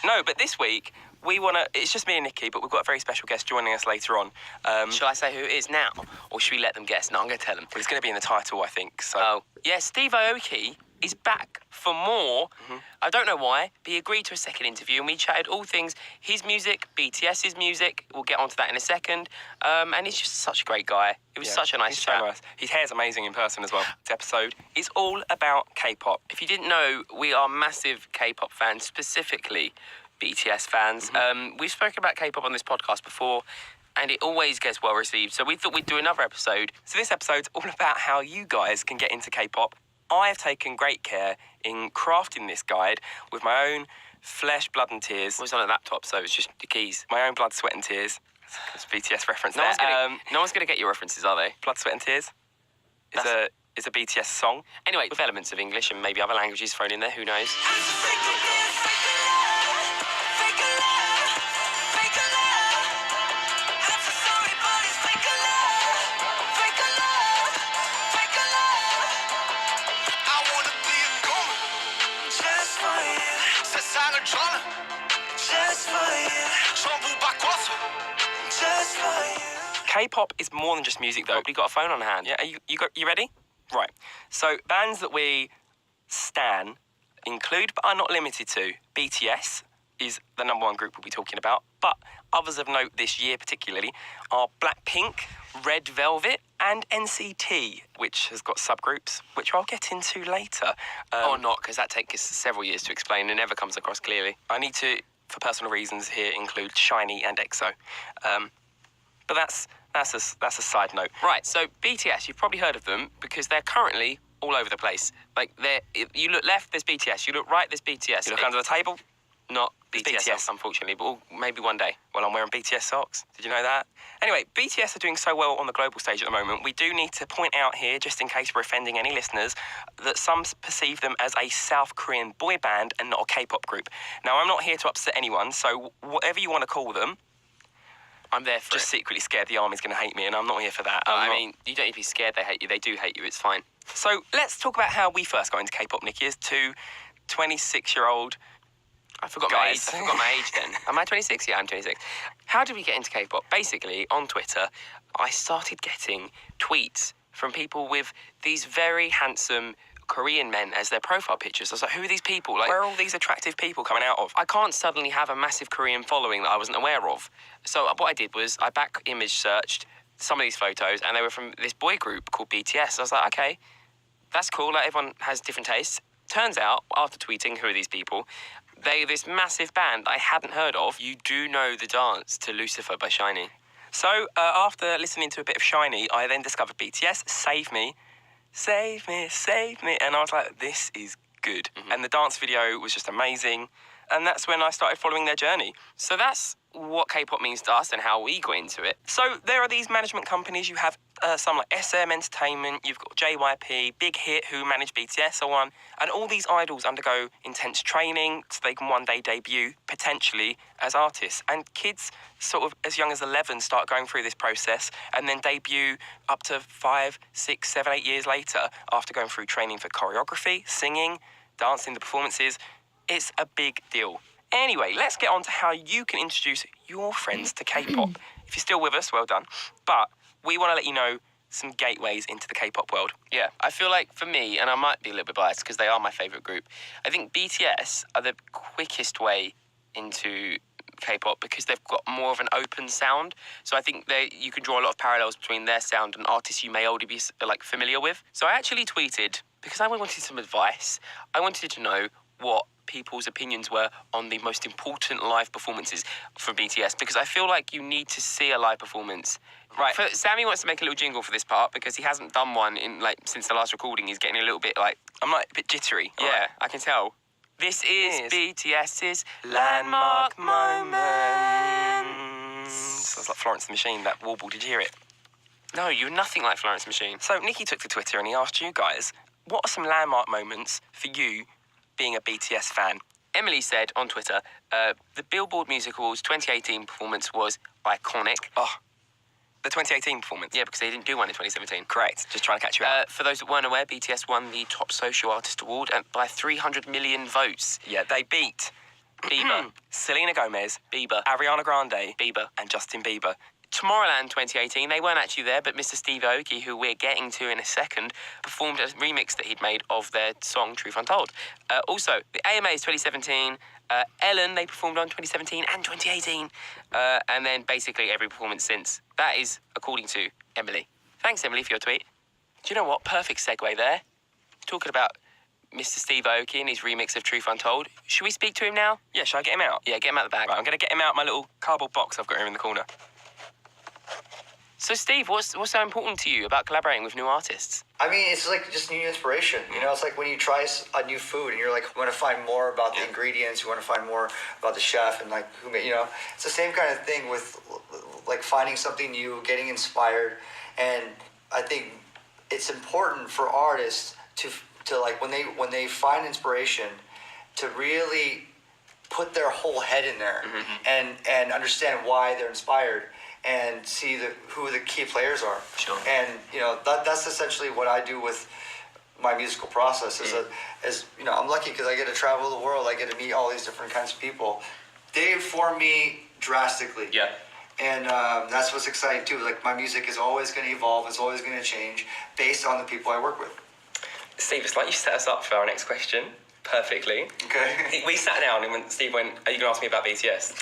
No, but this week, it's just me and Nikki, but we've got a very special guest joining us later on. Shall I say who it is now, or should we let them guess? No, I'm going to tell them. Well, it's going to be in the title, I think. So. Oh, yeah, Steve Aoki is back for more. I don't know why, but he agreed to a second interview and we chatted all things his music, BTS's music. We'll get onto that in a second. And he's just such a great guy. It was such a nice chat. So nice. His hair's amazing in person as well. This episode is all about K-pop. If you didn't know, we are massive K-pop fans, specifically BTS fans. We've spoken about K-pop on this podcast before, and it always gets well received. So we thought we'd do another episode. So this episode's all about how you guys can get into K-pop. I have taken great care in crafting this guide with my own flesh, blood and tears. It was on a laptop, so it's just the keys. My own blood, sweat and tears. It's BTS reference No there. one's going to get your references, are they? Blood, Sweat and Tears is a BTS song. Anyway, with elements of English and maybe other languages thrown in there, who knows? K-pop is more than just music, though. You got a phone on hand. Yeah, you ready? Right. So bands that we stan include, but are not limited to, BTS is the #1 group we'll be talking about. But others of note this year particularly are Blackpink, Red Velvet, and NCT, which has got subgroups, which I'll get into later. Or not, because that takes us several years to explain and never comes across clearly. I need to, for personal reasons here, include SHINee and EXO. But that's a side note. Right, so BTS, you've probably heard of them because they're currently all over the place. Like, you look left, there's BTS. You look right, there's BTS. You look under the table, not BTS, unfortunately, but maybe one day. Well, I'm wearing BTS socks. Did you know that? Anyway, BTS are doing so well on the global stage at the moment. We do need to point out here, just in case we're offending any listeners, that some perceive them as a South Korean boy band and not a K-pop group. Now, I'm not here to upset anyone, so whatever you want to call them, I'm there for just secretly scared the army's going to hate me, and I'm not here for that. I mean, you don't need to be scared they hate you. They do hate you. It's fine. So let's talk about how we first got into K-pop, Nikki, as two 26-year-old I forgot guys. my age. I forgot my age then. Am I 26? Yeah, I'm 26. How did we get into K-pop? Basically, on Twitter, I started getting tweets from people with these very handsome Korean men as their profile pictures. I was like, who are these people? Like, where are all these attractive people coming out of? I can't suddenly have a massive Korean following that I wasn't aware of. So what I did was I back image searched some of these photos, and they were from this boy group called BTS. I was like, okay, that's cool. Like, everyone has different tastes. Turns out, after tweeting, who are these people? They're this massive band I hadn't heard of. You do know the dance to Lucifer by SHINee. So after listening to a bit of SHINee, I then discovered BTS, Save Me. Save me, save me. And I was like, this is good. And the dance video was just amazing. And that's when I started following their journey. So that's what K-pop means to us and how we got into it. So there are these management companies. You have some like SM Entertainment, you've got JYP, Big Hit, who manage BTS, so on. And all these idols undergo intense training so they can one day debut, potentially, as artists. And kids sort of as young as 11 start going through this process and then debut up to 5, 6, 7, 8 years later after going through training for choreography, singing, dancing, the performances. It's a big deal. Anyway, let's get on to how you can introduce your friends to K-pop. If you're still with us, well done. But we want to let you know some gateways into the K-pop world. Yeah, I feel like for me, and I might be a little bit biased because they are my favourite group, I think BTS are the quickest way into K-pop because they've got more of an open sound. So I think you can draw a lot of parallels between their sound and artists you may already be like familiar with. So I actually tweeted, because I wanted some advice, I wanted to know what people's opinions were on the most important live performances from BTS, because I feel like you need to see a live performance. Right. Sammy wants to make a little jingle for this part because he hasn't done one in since the last recording. He's getting a little bit I'm like a bit jittery. Yeah, right. I can tell. This is BTS's landmark moments. Sounds like Florence the Machine, that warble. Did you hear it? No, you're nothing like Florence the Machine. So Nikki took to Twitter and he asked you guys, what are some landmark moments for you being a BTS fan? Emily said on Twitter, the Billboard Music Awards 2018 performance was iconic. Oh, the 2018 performance? Yeah, because they didn't do one in 2017. Correct. Just trying to catch you out. For those that weren't aware, BTS won the Top Social Artist Award by 300 million votes. Yeah, they beat Bieber. Selena Gomez, Bieber. Ariana Grande, Bieber. and Justin Bieber. Tomorrowland 2018, they weren't actually there, but Mr. Steve Aoki, who we're getting to in a second, performed a remix that he'd made of their song Truth Untold. Also, the AMAs 2017, Ellen, they performed on 2017 and 2018, and then basically every performance since. That is according to Emily. Thanks, Emily, for your tweet. Do you know what? Perfect segue there. Talking about Mr. Steve Aoki and his remix of Truth Untold. Should we speak to him now? Yeah, shall I get him out? Yeah, get him out of the bag. Right, I'm going to get him out my little cardboard box I've got here in the corner. So, Steve, what's so important to you about collaborating with new artists? I mean, it's like just new inspiration. You know, it's like when you try a new food and you're like, you want to find more about the ingredients, you want to find more about the chef and like who made, you know, it's the same kind of thing with like finding something new, getting inspired. And I think it's important for artists to like when they find inspiration to really put their whole head in there and understand why they're inspired and see who the key players are. Sure. And you know that's essentially what I do with my musical process. Is you know I'm lucky because I get to travel the world. I get to meet all these different kinds of people. They inform me drastically. Yeah. And that's what's exciting too. Like my music is always going to evolve. It's always going to change based on the people I work with. Steve, it's like you set us up for our next question perfectly. Okay. We sat down and when Steve went, are you going to ask me about BTS?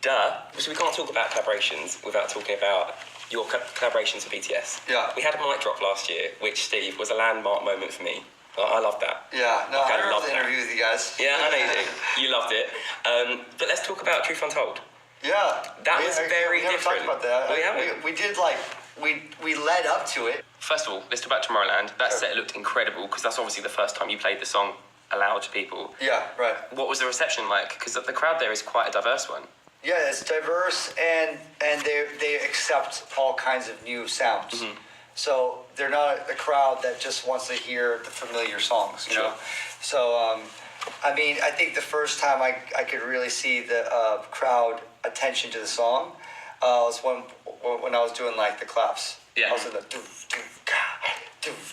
Duh. So we can't talk about collaborations without talking about your collaborations with BTS. Yeah. We had a mic drop last year, which, Steve, was a landmark moment for me. I loved that. Yeah. No, Like, I love love the that. interview with you guys. Yeah, I know you do. You loved it. But let's talk about Truth Untold. Yeah. That was very we never different. talked about that. We haven't. We did like we led up to it. First of all, let's talk about Tomorrowland. That set looked incredible because that's obviously the first time you played the song aloud to people. Yeah. Right. What was the reception like? Because the crowd there is quite a diverse one. Yeah, it's diverse and they accept all kinds of new sounds. So they're not a crowd that just wants to hear the familiar songs, you know. So I mean, I think the first time I could really see the crowd attention to the song was when I was doing like the claps. Yeah. I was in the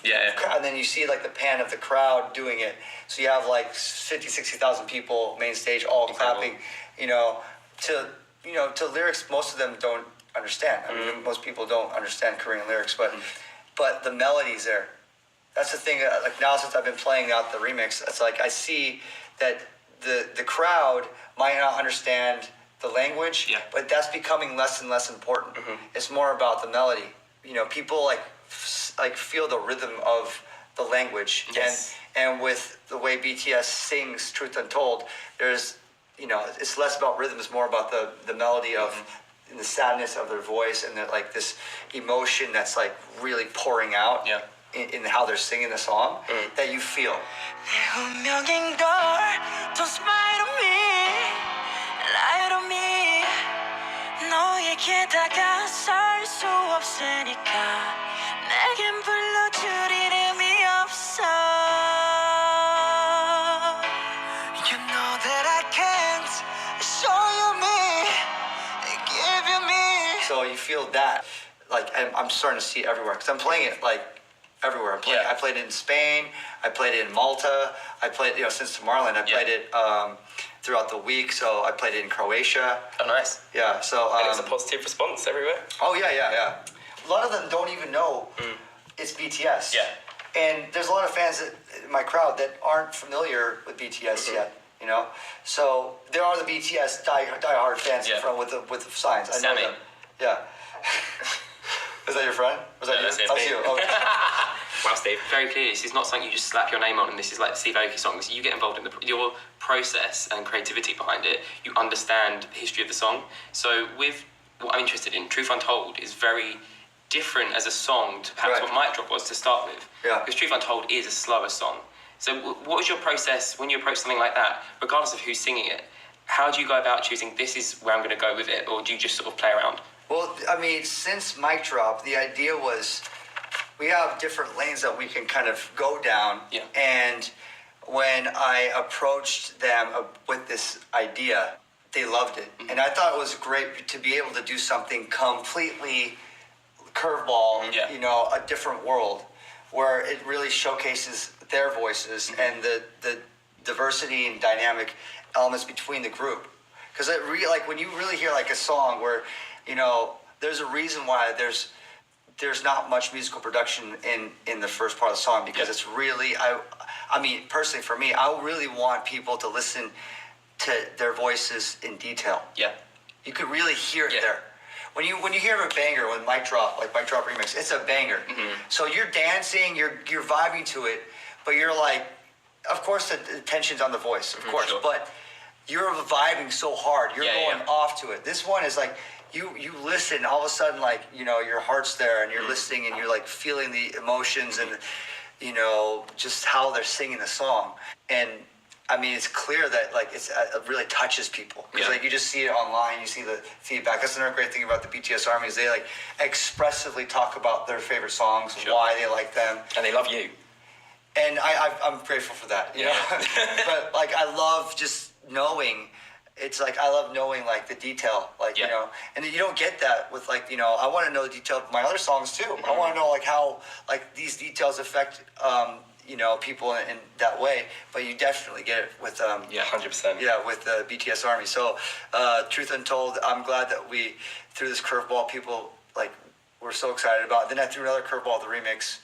Yeah. and then you see like the pan of the crowd doing it. So you have like 50, 60,000 people main stage all clapping, you know, to lyrics most of them don't understand. I mean, most people don't understand Korean lyrics, but the melody's there. That's the thing. Like now, since I've been playing out the remix, it's like I see that the crowd might not understand the language, but that's becoming less and less important. It's more about the melody. You know, people like feel the rhythm of the language, and with the way BTS sings "Truth Untold," there's it's less about rhythm; it's more about the melody of the sadness of their voice and like this emotion that's like really pouring out. In how they're singing the song that you feel. So you feel that, like, I'm starting to see it everywhere because I'm playing it like everywhere. I played it in Spain. I played it in Malta. I played, since Tomorrowland, I played it throughout the week. So I played it in Croatia. Oh, nice. Yeah. So and it was a positive response everywhere. Oh yeah. A lot of them don't even know it's BTS. Yeah. And there's a lot of fans in my crowd that aren't familiar with BTS yet. You know, so there are the BTS die-hard fans in front with the signs. I know Sammy. them. Yeah. Was that your friend? Was that you? That's That was you. Okay. Wow, Steve. Very clear. This is not something you just slap your name on and this is like Steve Aoki songs. You get involved in your process and creativity behind it. You understand the history of the song. So with what I'm interested in, Truth Untold is very different as a song to perhaps what Mic Drop was to start with. Yeah. Because Truth Untold is a slower song. So what was your process when you approach something like that, regardless of who's singing it? How do you go about choosing this is where I'm going to go with it, or do you just sort of play around? Well, I mean, since Mic Drop, the idea was we have different lanes that we can kind of go down. Yeah. And when I approached them with this idea, they loved it. And I thought it was great to be able to do something completely curveball, a different world where it really showcases their voices and the diversity and dynamic elements between the group. Because like when you really hear like a song where, you know, there's a reason why there's not much musical production in the first part of the song, because it's really I mean personally for me, I really want people to listen to their voices in detail. Yeah. You could really hear it there. When you hear a banger, when Mic Drop, like Mic Drop Remix, it's a banger. So you're dancing, you're vibing to it, but you're like, of course the tension's on the voice, of course, but you're vibing so hard, you're going off to it. This one is like, you listen, all of a sudden, like, you know, your heart's there and you're listening and you're like feeling the emotions and, you know, just how they're singing the song. And I mean, it's clear that like it really touches people, because like you just see it online, you see the feedback. That's another great thing about the BTS ARMY is they like expressively talk about their favorite songs, why they like them, and they love you. And I'm grateful for that, you know. But like I love just knowing. It's like I love knowing like the detail, like you know, and you don't get that with like, you know, I want to know the detail of my other songs too. I want to know like how like these details affect you know, people in that way, but you definitely get it with 100%. Yeah, with the BTS ARMY. So Truth Untold, I'm glad that we threw this curveball. People like were so excited about it. Then I threw another curveball, the remix.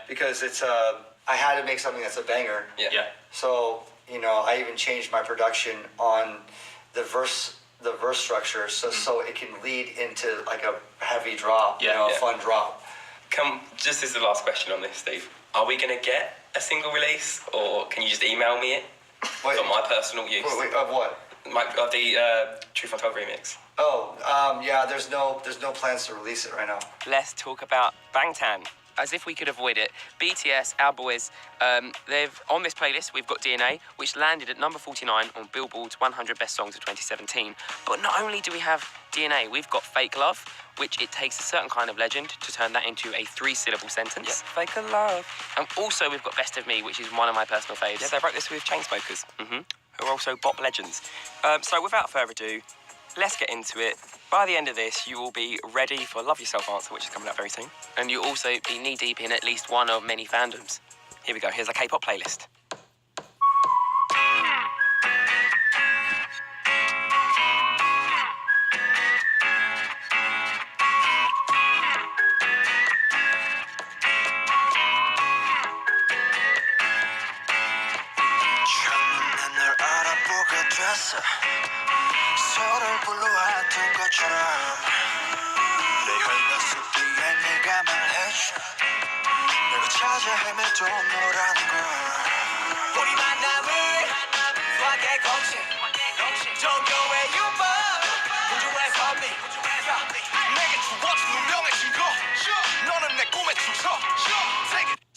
Because it's I had to make something that's a banger. So you know, I even changed my production on the verse structure, so it can lead into like a heavy drop, you know, a fun drop. Just as the last question on this, Steve. Are we going to get a single release, or can you just email me it for my personal use? Wait, of what? Of the Truth Untold remix. Yeah. There's no plans to release it right now. Let's talk about Bangtan. As if we could avoid it, BTS, our boys, they've on this playlist we've got DNA, which landed at number 49 on Billboard's 100 Best Songs of 2017. But not only do we have DNA, we've got Fake Love, which it takes a certain kind of legend to turn that into a 3-syllable sentence. Fake Love. And also we've got Best of Me, which is one of my personal faves. Yeah, they wrote this with Chainsmokers, who are also bop legends. So without further ado, let's get into it. By the end of this, you will be ready for Love Yourself Answer, which is coming out very soon. And you'll also be knee-deep in at least one of many fandoms. Here we go. Here's a K-pop playlist. 서로를 불러왔던 것처럼 내 혈관 숲이에 네가 말해줘 내가 찾아 헤매도 너라는 걸 우리 만남을 수학의 공식 종교의 유법 우주의 섭리 내게 주어진 운명의 증거 너는 내 꿈의 춤춰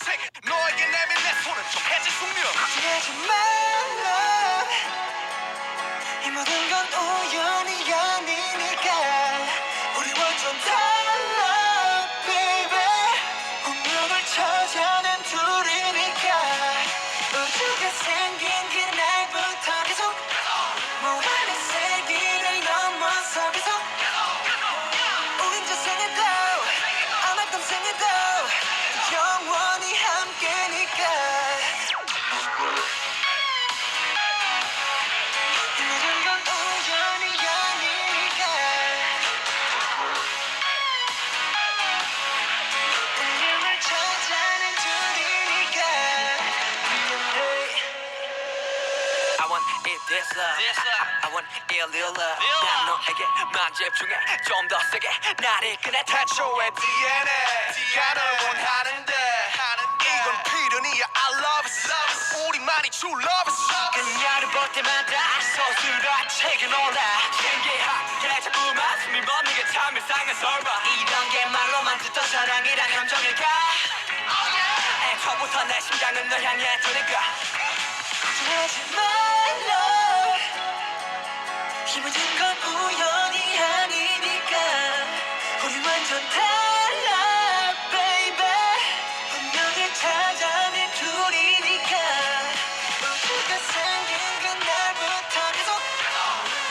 Take it 너에게 내민 내 손은 좀 해질 숙명 하지 말라 이 모든 건 우연이 아니니까 우리 완전 달라 baby 운명을 찾아낸 둘이니까 우주가 생긴 그날부터 계속 무한의 세기를 넘어서 계속 우린 저 생에도 아마 땀 생에도 영원히 함께니까 This love, I want real love. 난 너에게만 집중해 좀 더 세게 나를 꺼내 태초의 DNA가 널 원하는데 이건 필연이야 I love it 우리만이 true love it 그녀를 볼 때마다 서술과 책은 올라 신기하게 자꾸만 숨이 멎는 게 참 이상한 설마 이런 게 말로만 듣던 사랑이란 감정일까 애초부터 내 심장은 널 향해 두니까 하지 말라 이 모든 건 우연이 아니니까 우리 완전 달라 baby 운명을 찾아낸 둘이니까 우주가 생긴 그날부터 계속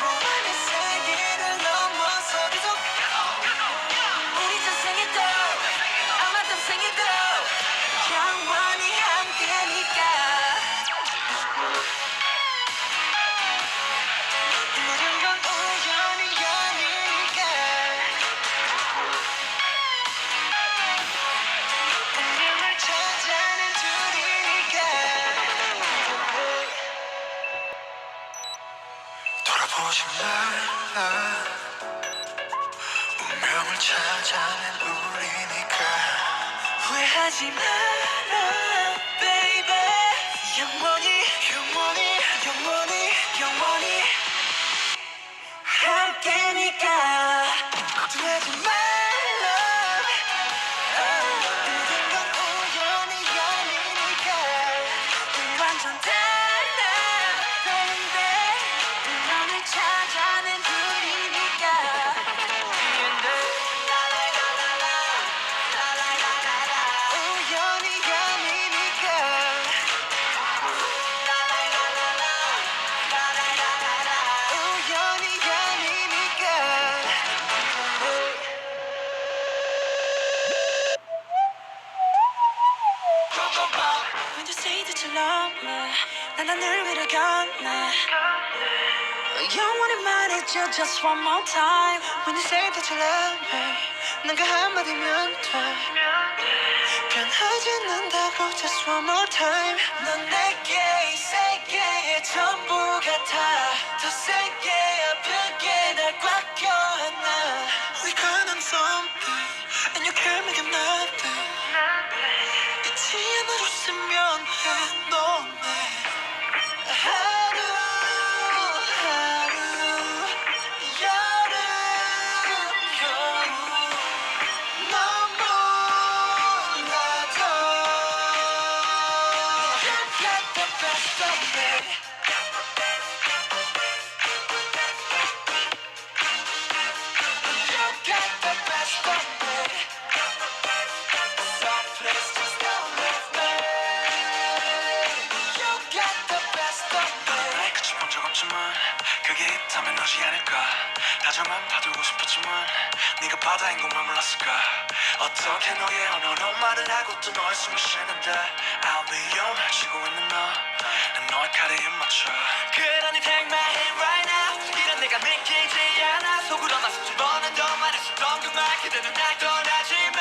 무한의 세계를 넘어서 계속 우리 저 생에도 아마 땀 생에도 영원히 함께니까 오지 말라 운명을 찾아낸 우리니까 후회하지 마라 baby 영원히 영원히 영원히 영원히 함께니까 걱정하지 말라 모든 건 우연이 아니니까 넌 완전 달라 baby 운명을 찾아낸 우리니까 우연이 아니니까 우연이 아니니까 When you say that you love me 난 하늘 위를 건네 영원히 말해줘 just one more time When you say that you love me 난 그 한마디면 돼 변하지 않는다고 just one more time 넌 내게 이 세계의 전부 같아 더 세게 아프게 날 꽉 껴안아 We got on something and you can't make it nothing 잊지 않아 줬으면 해 너네 하루 하루 여름 겨울 넌 몰라도 You got the best of me You got the best of me So please just don't leave me You got the best of me 끝이 본 적 없지만 그게 있다면 너지 않을까 다정한 봐두고 싶었지만 네가 바다인 것만 몰랐을까 어떻게 너의 언어로 말을 하고 또 너의 숨을 쉬는데 I'll be young 쉬고 있는 너난 너의 칼에 힘 맞춰 그러니 take my hand right now 이런 내가 믿기지 않아 속으로만 수천 번은 더 말했었던 그 말 그대는 날 떠나지 마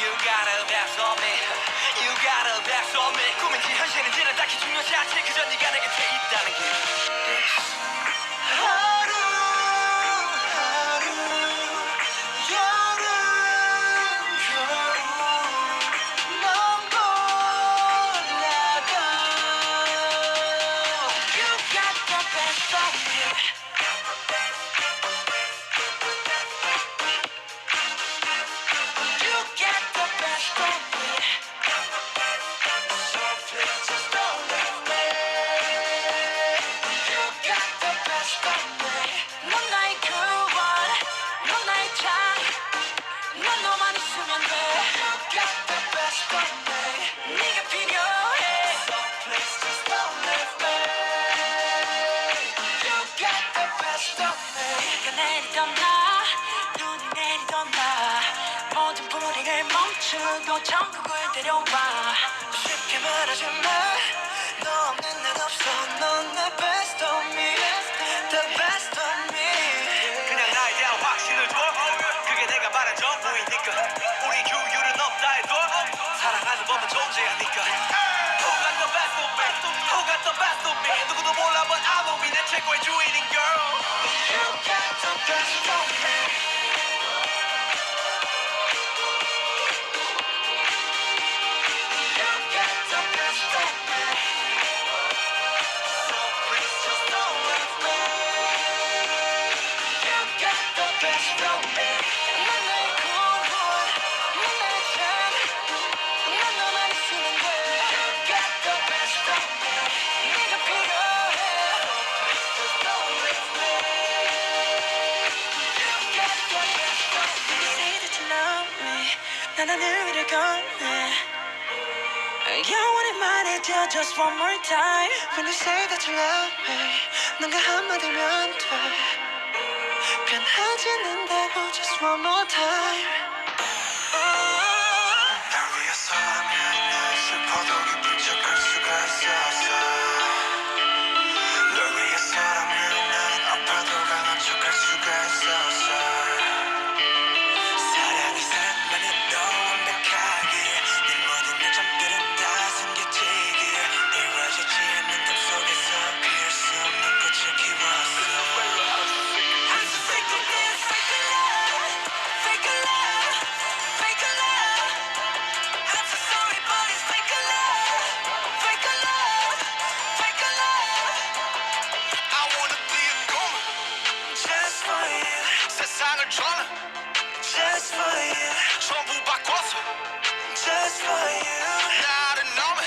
You got a best on me You got a best on me 꿈인지 현실인지는 딱히 중요하지 않지 그저 네가 내 곁에 있다는 게 하루 하루 여름 겨울 넌 몰라도 You got the best of me You got the best of me So please just don't leave me You got the best of me 넌 나의 그원 넌 나의 장 넌 너만 있으면 돼 You got the best of me 네가 필요해 So please just don't leave me You got the best of me 비가 내리던 나 눈이 내리던 나 모든 불행을 멈추고 천국을 데려와 쉽게 말하지만 너 없는 난 없어 넌 내 best of me The best of me 그냥 나에 대한 확신을 줘 그게 내가 바란 전부이니까 우리 규율은 없다 해도 사랑하는 법은 존재하니까 Who got the best of me Who got the best of me 누구도 몰라 but I know me 내 최고의 주인인 girl You got the best of me You got the best of me So please just don't leave me You got the best of me 넌 나의 구원 넌 나의 참 넌 너만 있으면 돼 You got the best of me 네가 필요해 Just don't leave me You got the best of me You say that you love me 난 하늘 위를 건네 영원히 말해줘 just one more time When you say that you love me 넌 그 한마디면 돼 변하지 않는다고 just one more time 날 위해서라면 날 슬퍼도 기쁜 척할 수가 있었어 널 위해서라면 난 아파도 강한 척할 수가 있었어 사랑이 사랑만은 너 완벽하게 네 모든 요점들은 다 숨겨지길 이루어지지 않는 꿈 속에서 피할 수 없는 꽃을 키웠어 세상을 저는 Just for you 전부 바꿔서 Just for you 나를 너무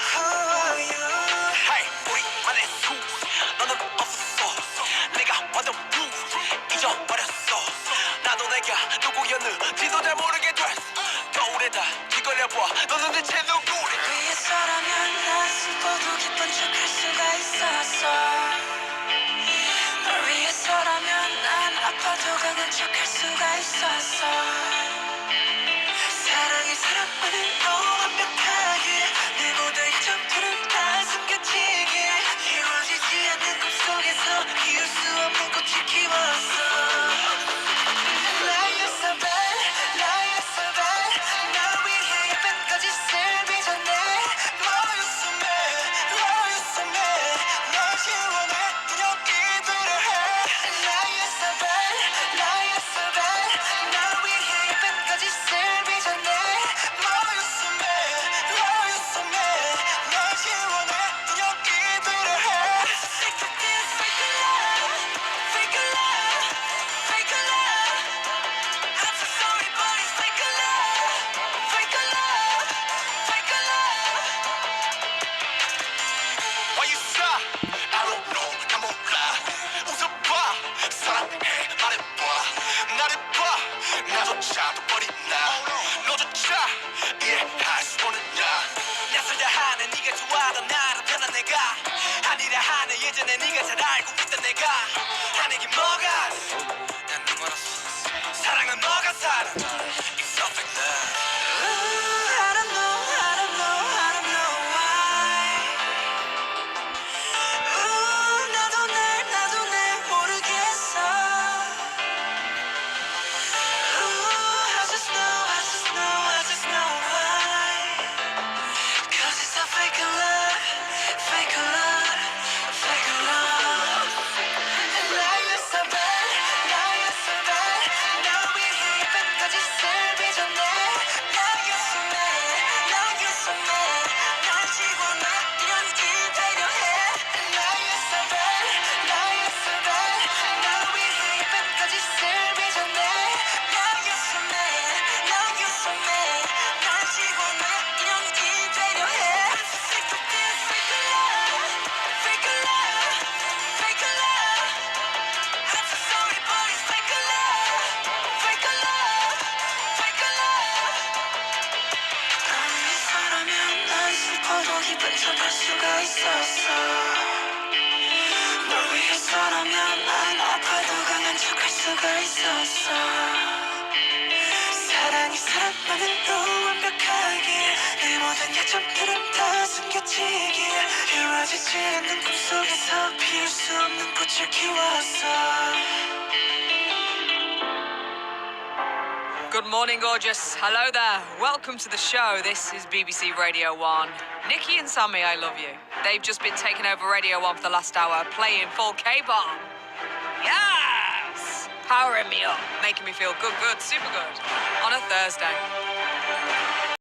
Who are you Hey 우리만의 수 너는 없었어 내가 완전 blue 잊어버렸어 나도 내가 누구였는지도 잘 모르게 됐어 거울에 다 뒤걸려봐 너는 대체 누구래 위에서라면 난 슬퍼도 기쁜 척할 수가 있었어 널 위해서라면 난 아파도 강한 척할 수가 있었어 사랑이 사랑만을 더 완벽하게 내 모든 점들은 다 숨겨지게 이루어지지 않는 꿈속에서 이을 수 없는 꽃을 키웠어 Like you're so bad, like you're so bad 날 위해 예쁜 거짓을 빚어내 Love you so bad, love you so bad 널 지원해 여기 되려 해 Like you're so bad, like you're so bad 날 위해 예쁜 거짓을 빚어내 Love you so bad, love you so bad 널 지원해 여기 되려 해 Sick of this fake love, fake love, fake love I'm so sorry but it's fake love, fake love, fake love Why you stop? I don't know 난 몰라 웃어봐 사랑해 말해봐 나를 봐 나조차도 버린 나 너조차 이해할 수 없는 나 낯설다 하는 네가 좋아하던 나로 변한 내가 아니라 하는 예전에 네가 잘 알고 있던 내가 하는 게 뭐가 난 눈멀었어 사랑은 뭐가 살아 It's so fake love I don't know, I don't know, I don't know why 나도 날 모르겠어 I just know, I just know, I just know why Cause it's a fake love, fake love, fake love Like you're so bad, like you're so bad 날 위해 예쁜 거짓을 빚어내 Like you're so mad, like you're so mad 날 지워내 연기 되려 해 Like you're so bad, like you're so bad 날 위해 예쁜 거짓을 빚어내 Like you're so mad, like you're so mad 날 지워내 연기 되려 해 Sick of this fake love, fake love, fake love I'm so sorry but it's fake love, fake love, fake love 널 위해서라면 난 슬퍼도 기쁜 척할 수가 있었어 널 위해서라면 난 아파도 강한 척할 수가 있었어 사랑이 사랑만으로 완벽하게 내 모든 약점들은 다 숨겨지게 이루어지지 않는 꿈속에서 피울 수 없는 꽃을 키웠어 Good morning, gorgeous. Hello there. Welcome to the show. This is BBC Radio 1. Niki and Sammy, I love you. They've just been taking over Radio 1 for the last hour, playing full K-pop. Yes! Powering me up, making me feel good, super good. On a Thursday.